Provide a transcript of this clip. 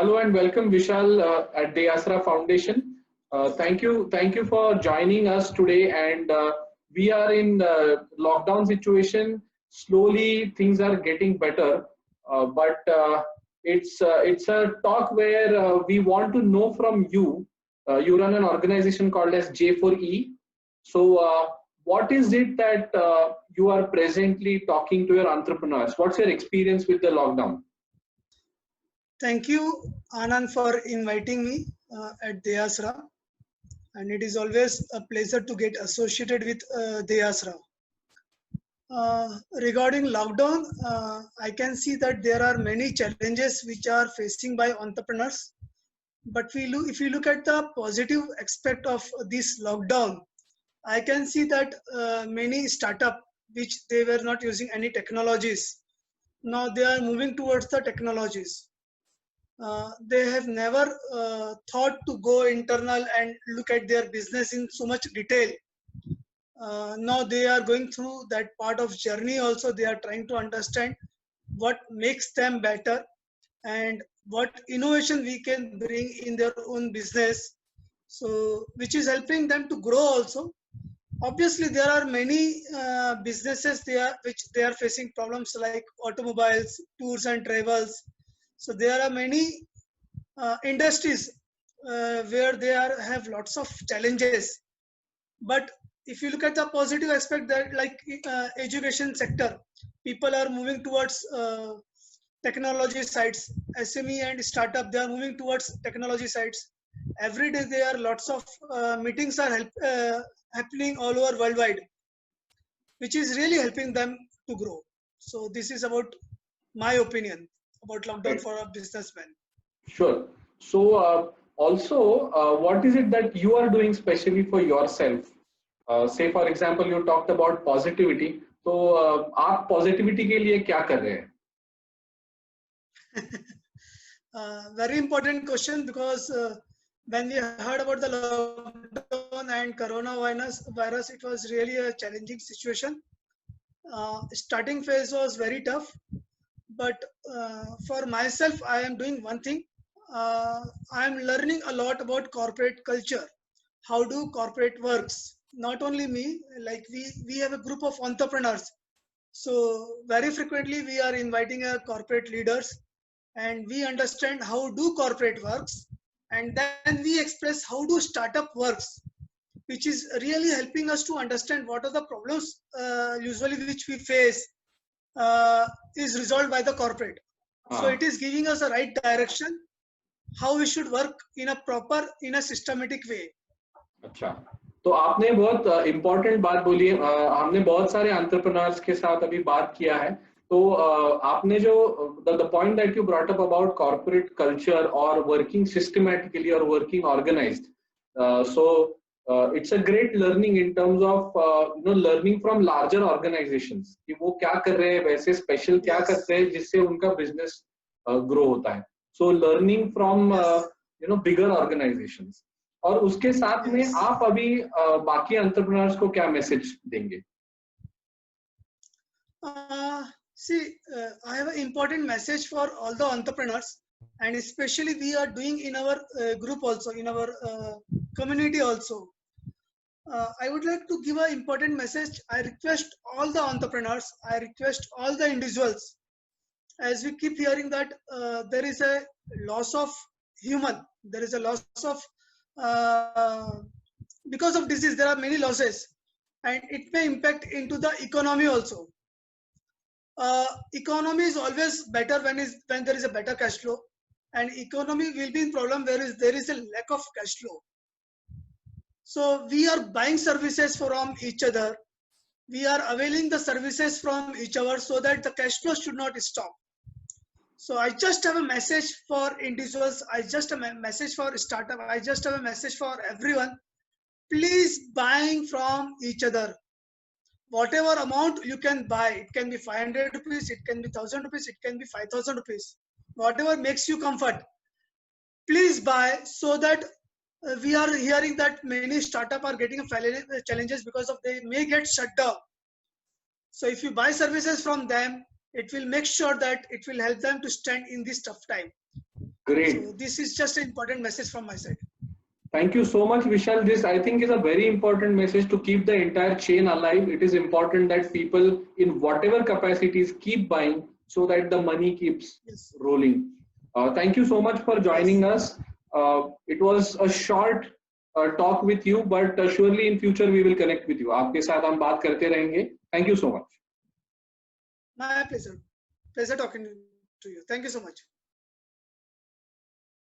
Hello and welcome, Vishal, at the Asra Foundation. Thank you for joining us today. And we are in lockdown situation. Slowly, things are getting better, but it's a talk where we want to know from you. You run an organization called as J4E. So, what is it that you are presently talking to your entrepreneurs? What's your experience with the lockdown? Thank you, Anand, for inviting me at Deyasra. And it is always a pleasure to get associated with Deyasra. Regarding lockdown, I can see that there are many challenges which are facing by entrepreneurs. But if you look at the positive aspect of this lockdown, I can see that many startup which they were not using any technologies, now they are moving towards the technologies. They have never thought to go internal and look at their business in so much detail. Now they are going through that part of journey also. They are trying to understand what makes them better and what innovation we can bring in their own business. So which is helping them to grow also. Obviously, there are many businesses which they are facing problems like automobiles, tours and travels. So there are many industries where they have lots of challenges. But if you look at the positive aspect, that like education sector, people are moving towards technology sites. SME and startup, they are moving towards technology sites. Every day there are lots of meetings are happening all over worldwide, which is really helping them to grow. So this is about my opinion about lockdown Right. for a businessman. Sure. So, what is it that you are doing specially for yourself? Say, for example, you talked about positivity. So, आप positivity के लिए क्या कर रहे हैं? Very important question, because when we heard about the lockdown and coronavirus, it was really a challenging situation. Starting phase was very tough, but for myself, I am doing one thing. I am learning a lot about corporate culture. How do corporate works? Not only me, like we have a group of entrepreneurs. So very frequently we are inviting corporate leaders, and we understand how do corporate works, and then we express how do startup works, which is really helping us to understand what are the problems usually which we face is resolved by the corporate. So हाँ, it is giving us a right direction how we should work in a systematic way. अच्छा. तो आपने बहुत important बात बोली है. हमने बहुत सारे एंटरप्रेन्योर्स के साथ अभी बात किया है. तो आपने जो the point that you brought up about corporate culture और वर्किंग सिस्टमैटिकली और working organised, so it's a great learning in terms of learning from larger organisations कि वो क्या कर रहे हैं, वैसे स्पेशल क्या करते हैं जिससे उनका बिजनेस ग्रो होता है. So learning from bigger organisations. और उसके साथ में आप अभी बाकी एंटरप्रेन्योर्स को क्या मैसेज देंगे? I have an important message for all the entrepreneurs, and especially we are doing in our group also, in our community also. I would like to give an important message. I request all the entrepreneurs, I request all the individuals, as we keep hearing that there is a loss of human, there is a loss of because of disease, there are many losses, and it may impact into the economy also. Economy is always better when there is a better cash flow, and economy will be in problem where there is a lack of cash flow. So we are buying services from each other, we are availing the services from each other, so that the cash flow should not stop. So I just have a message for individuals, I just have a message for startup, I just have a message for everyone. Please buying from each other. Whatever amount you can buy, it can be 500 rupees, it can be 1000 rupees, it can be 5000 rupees, whatever makes you comfort. Please buy, so that we are hearing that many startups are getting challenges because of they may get shut down. So if you buy services from them, it will make sure that it will help them to stand in this tough time. Great. So this is just an important message from my side. Thank you so much, Vishal. This, I think, is a very important message to keep the entire chain alive. It is important that people in whatever capacities keep buying so that the money keeps Yes. rolling. Thank you so much for joining us. It was a short talk with you, but surely in future we will connect with you. आपके साथ हम बात करते रहेंगे. Thank you so much. My pleasure. Pleasure talking to you. Thank you so much.